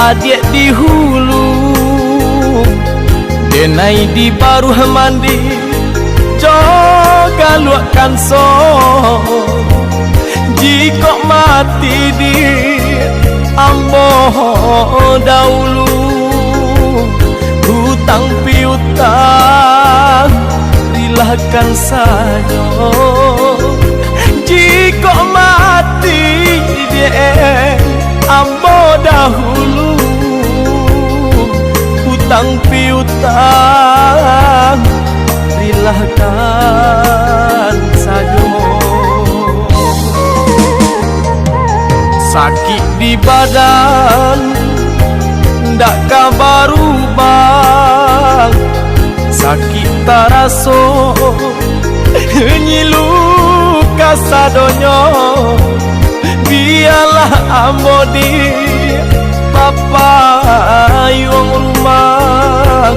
adik di hulu, denai di baru mandi, jaga luakkan so. Jika mati di ambo dahulu, hutang piutang rilahkan saja. Jika mati di ambo dahulu, hutang piutang rilahkan saja. Sakit di badan ndak kabar ubah, sakit taraso nyilu kasadonyo. Biarlah ambo di papa yung rumah,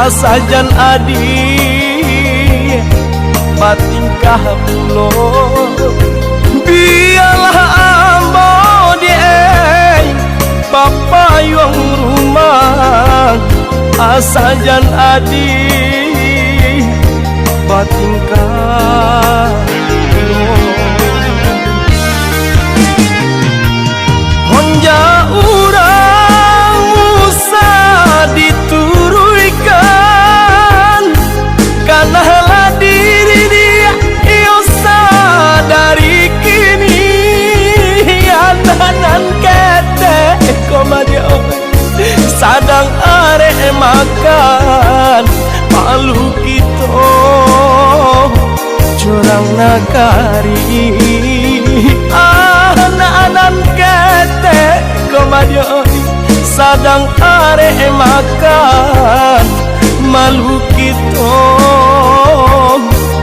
asajan adi batingkah pulo. Biarlah ambo di papa yung rumah, asajan adi batingkah pulo. Honja urang usah diturunkan, karena lah diri dia iyo sadari kini. Ananan kete komadio sadang arek makan malu kito curang nakari. Anak-anak kete komadio sadang arek makan malu kito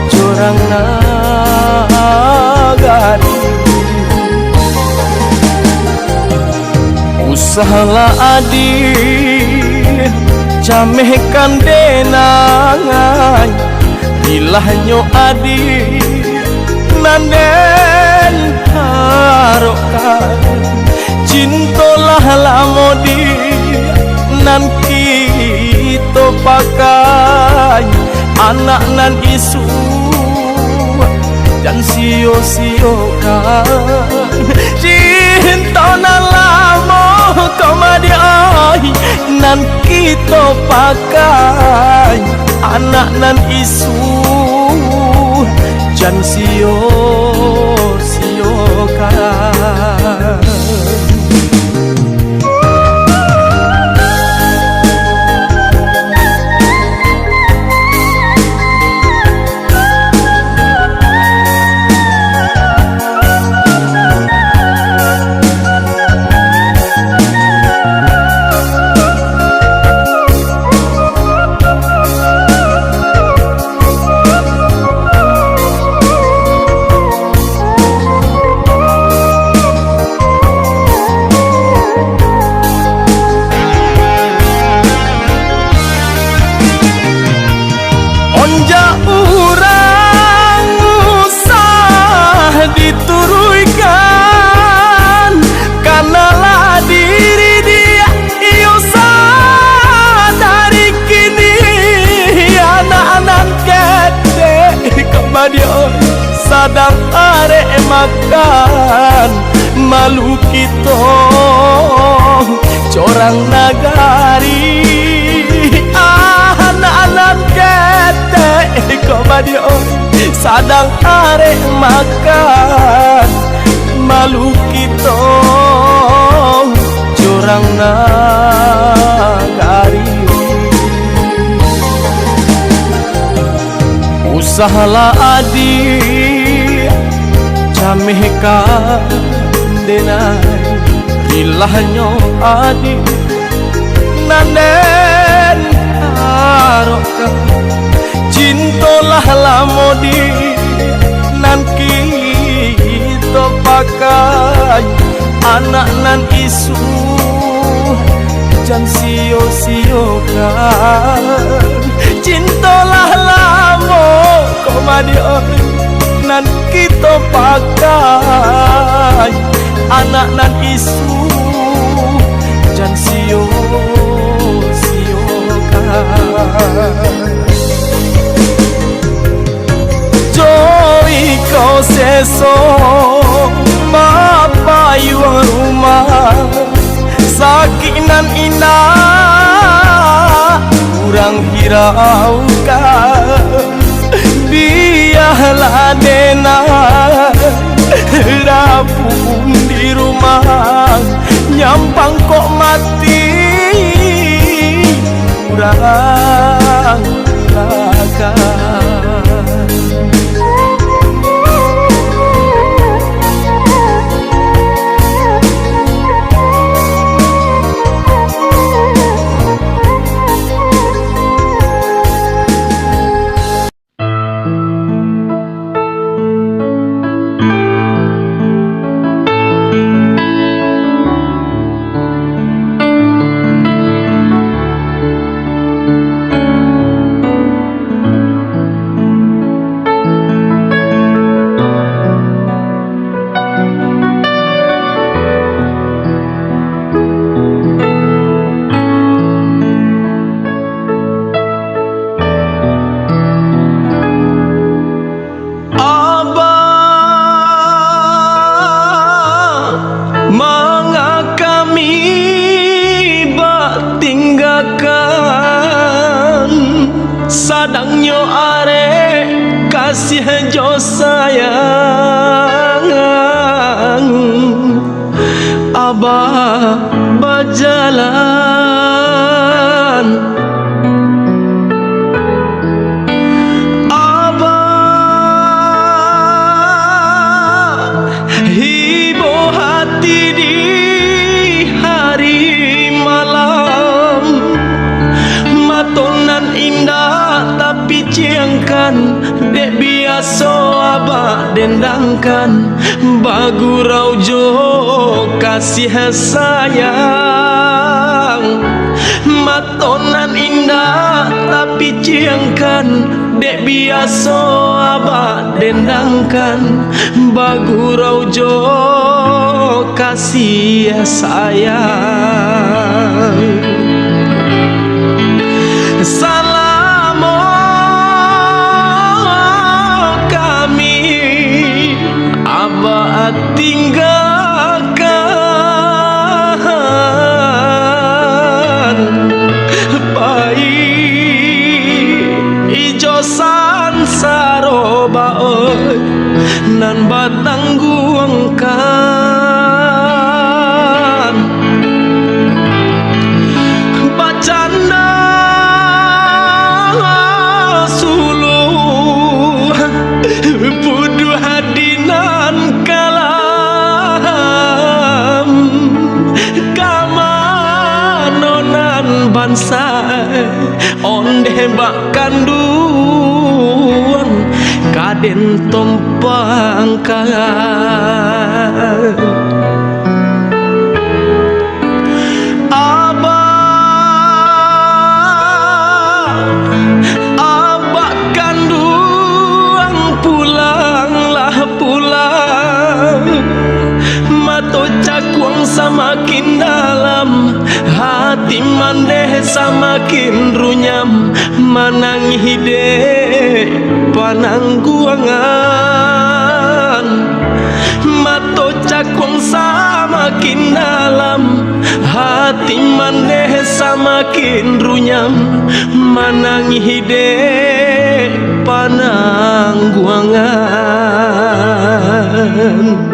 curang nakari. Usahalah adik camehkan denangan, ilahnya adik nanden harokan. Cintolah lamodi nan kita pakai, anak nan isu dan sio-siokan. Cinta nan lamo komadiai nan kita pakai, anak nan isu jan sio-siokan. Sadang arek makan malu kito corang nagari. Anak-anak kete komadio sadang arek makan malu kito corang nagari. Usahalah adik camehkan denai, ilahnya adik nanden harokan. Cintolah lamodi nan kita pakai, anak nan isu jan sio-siokan. Cintolah lamo komadio nan kita pakai, anak nan isu jan sio-siokan Joy kau seso mapayu rumah sakinan indah kurang hiraukan biarlah dena rapun di rumah nyampang kok mati kurang lakan sadangnya are kasih jo sayang abah berjalan abah hibur hati di hari malam matonan indah tapi ciangkan dek biasa abah dendangkan bagurau jo kasih sayang matonan indah tapi ciangkan dek biasa abah dendangkan bagurau jo kasih sayang salam kami abah tinggalkan baik ijo sansara oi nan batang guangkan bacanda pudu hadinan kalam kamanonan bansai onde bakkan duang kaden tompangkan semakin dalam hati mandeh semakin runyam manangi dek panangguangan mato cakwang semakin dalam hati mandeh semakin runyam manangi dek panangguangan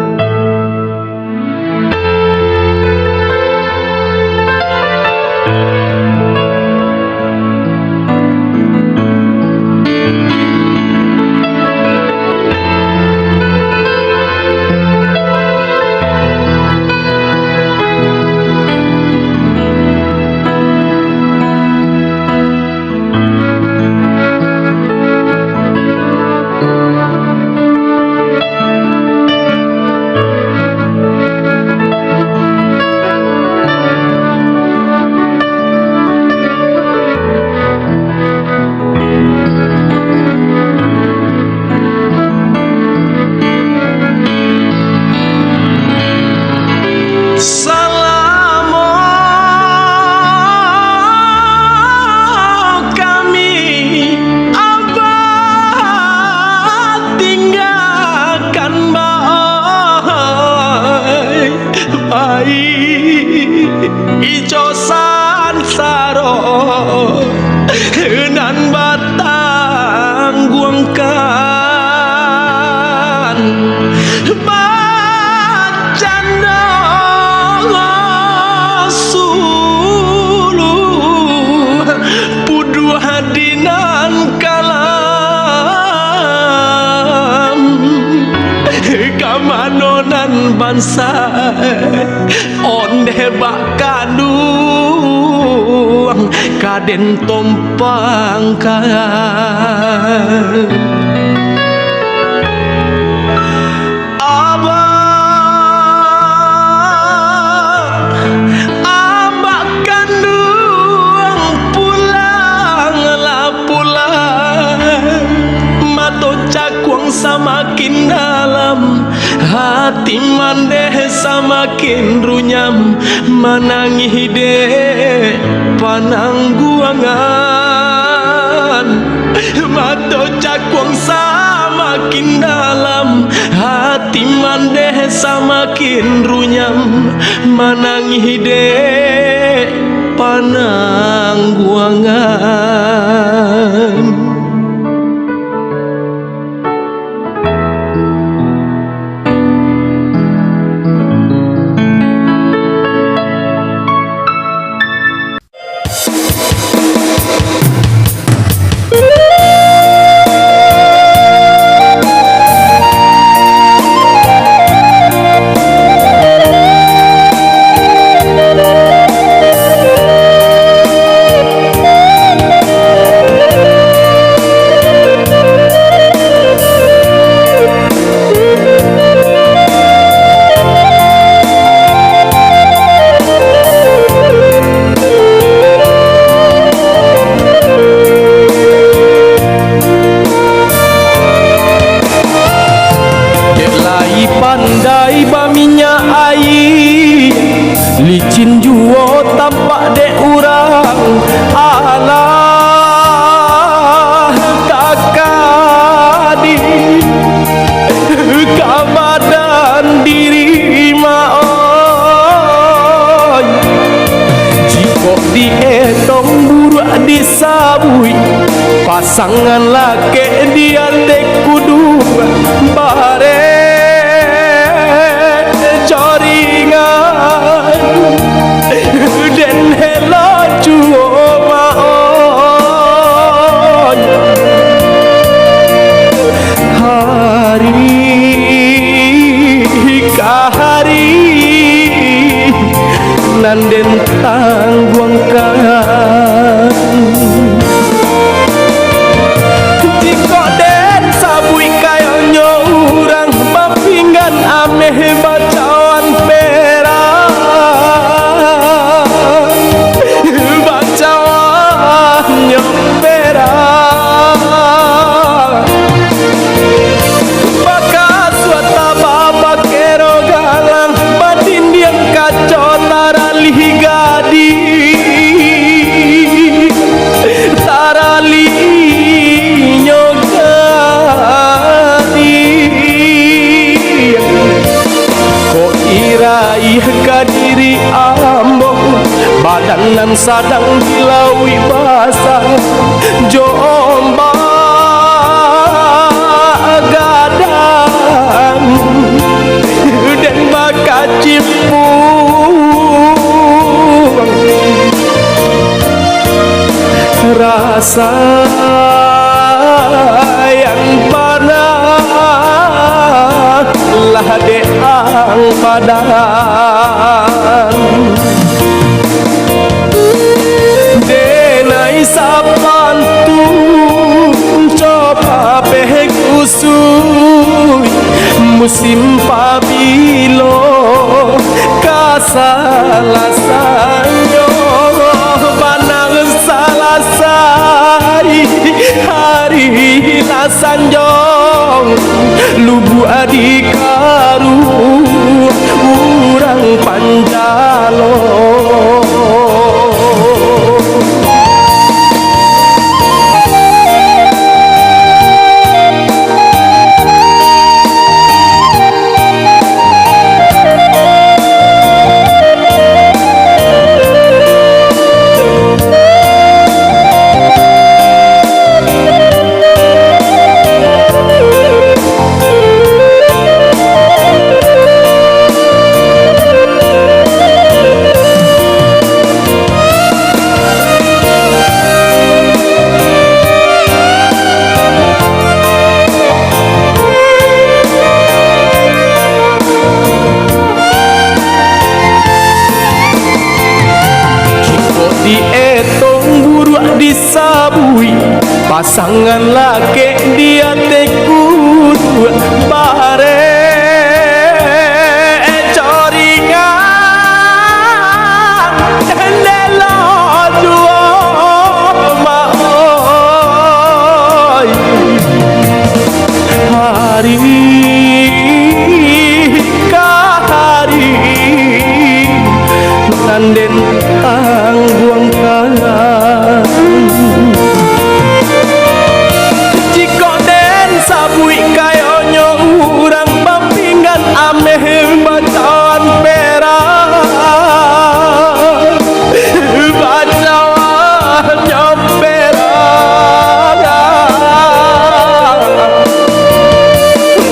nan batang guangkan bacana sulu pudu hadinan kalam kamanonan bangsa onde bakaduang kaden tompangkan abah kanduang pulanglah pulang mato cakwang samakin dalam hati mandeh samakin runyam manangi de panangguangan mato cakwang samakin dalam hati mandeh samakin runyam manangi de panangguangan. Licin juo tampak de urang alah kakadi kamadan diri maoy jiko dietong buruak disabui pasangan lake dia tek kudu bare den hello juo maon hari kahari nanden tangguangkan jiko den sabui kayo nyorang papingan ameh bacawan pera kadiri ambo badanan sadang dilawi basah jomba gadang den bakacipu rasa yang panah lah deang padan denai sapantun coba pehkusui musim pabilo kasalasanyo panang salasai hari lasanjong lubu adikaru urang panjalo sangan laki dia tekut bare coringan lelo juo maoi hari kahari nanden tangguang kangan jika den sabui kayo nyo urang pampingan ameh bacaan perak bacaan nyo perak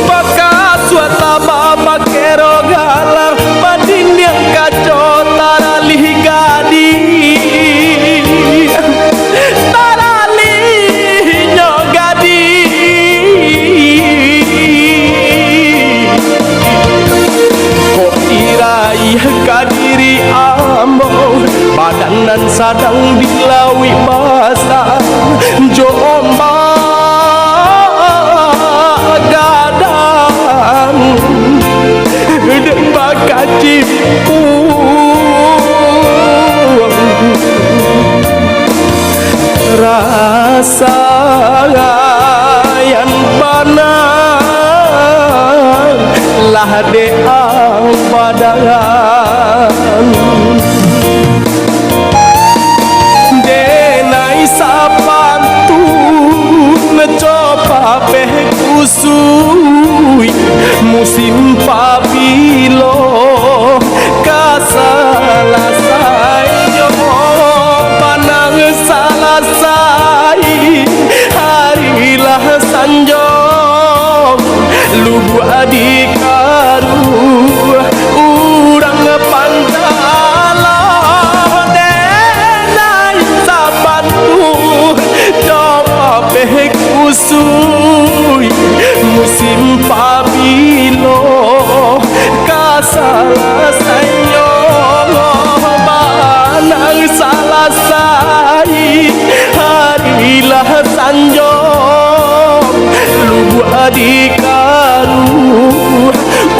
bakat suata baba kero galang padin yang kacau taralih gadi kadiri ambo badanan sadang dilawi basah jomba gadang dan bakat cipu rasa yang banang lah deang badangan denai sapantun coba peh kusui musim pabilo kasalah sayo panang salah sai harilah sanjong lubu adikaru urang pantala denai sabantu coba peh kusui musim pabilo kasalah sanyo banang salah sai harilah sanjong lubu adikaru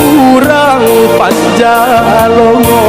urang panjalongo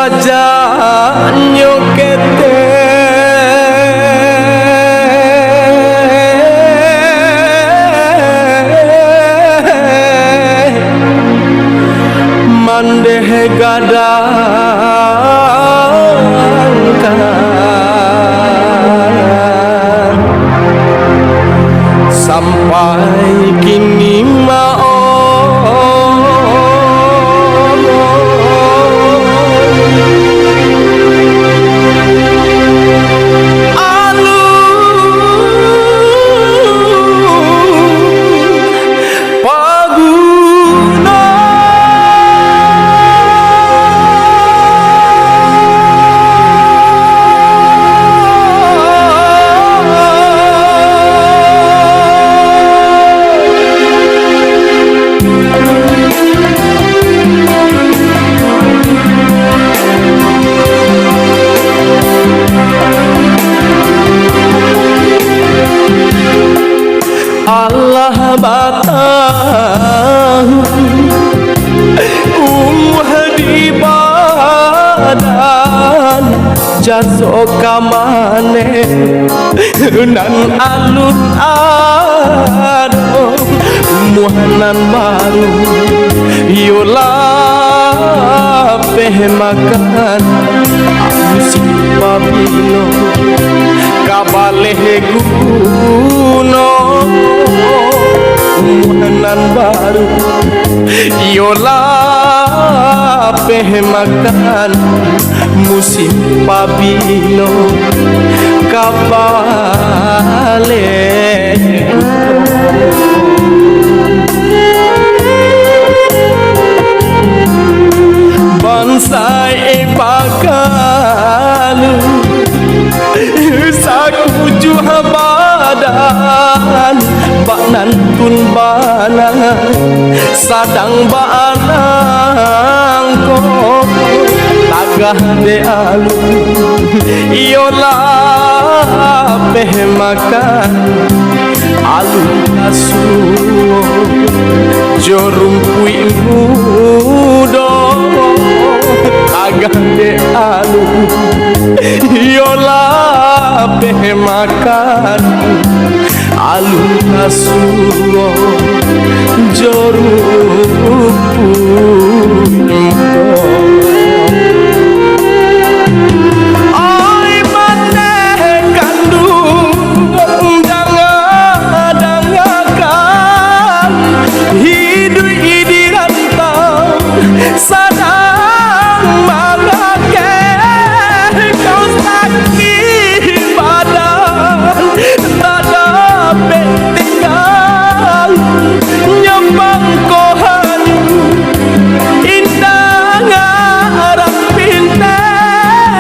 saja nyokete mandeh gadangkan sampai kini mau jaso kamane nan alun ado muhanan baru yola peh makan aku si pabilo kabale guno muhanan baru yola peh makan musim pabilo kabale bonsai pakalu saku juha badan baknan pun bana sadang banang ko tagah de alu iola peh makan alu asu jorum pui mudo tagah de alu iola peh makan alu asu jorum pui mudo sadang mangake kau sakit badan tak dapat tinggal nyembang kohan indah ngarap pintai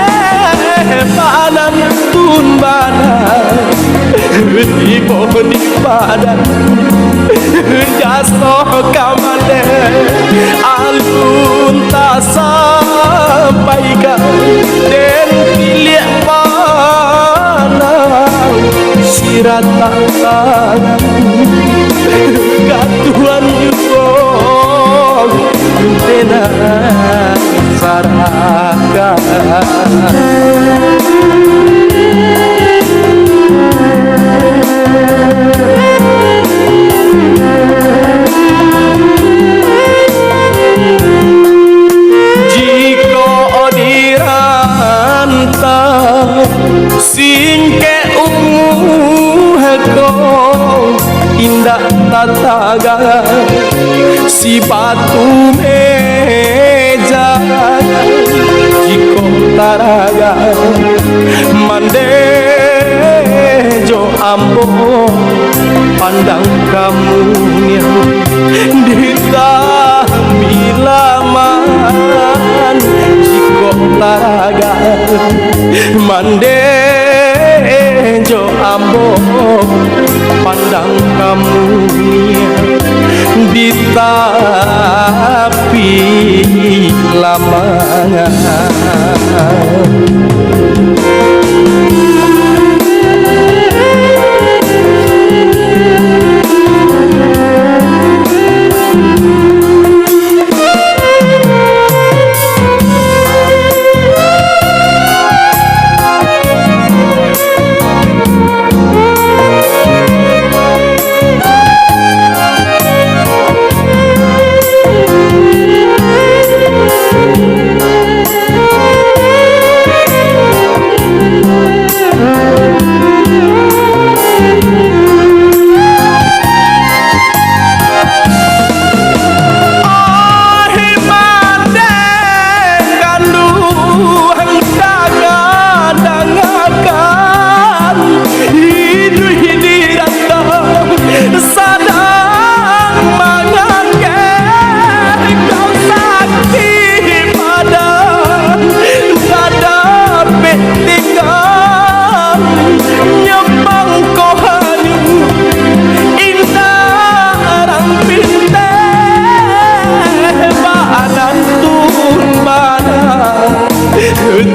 badan pun badan tiba di badan jaso kamane alun tak sampaikan dan pilih panang sirat tangan katuan juga tenan sarakan singke heko indah tataga si batu meja jiko taraga mande jo ambo pandang kamu dita bilaman jiko taraga mande jo ambo pandang kamu di tapi lamanya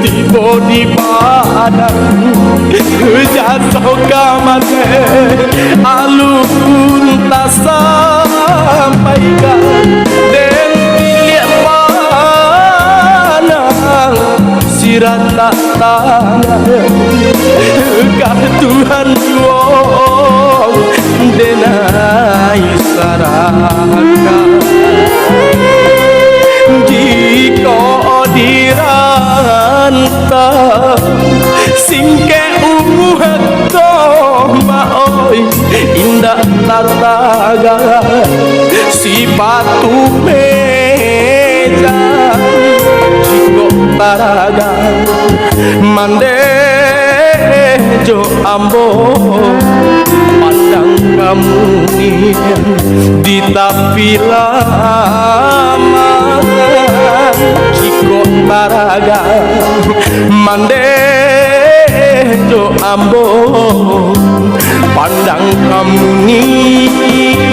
tiba di badan jatuh kamane alun tak sampaikan dan pilih panang sirat tak tangan Kah Tuhan wong denai sarakan Jika dirantau singke umuh maoi indah tataga sipatu meja jiko taraga mande jo ambo pandang kamu di tapi lama jiko taraga mande jo ambo pandang kamu ni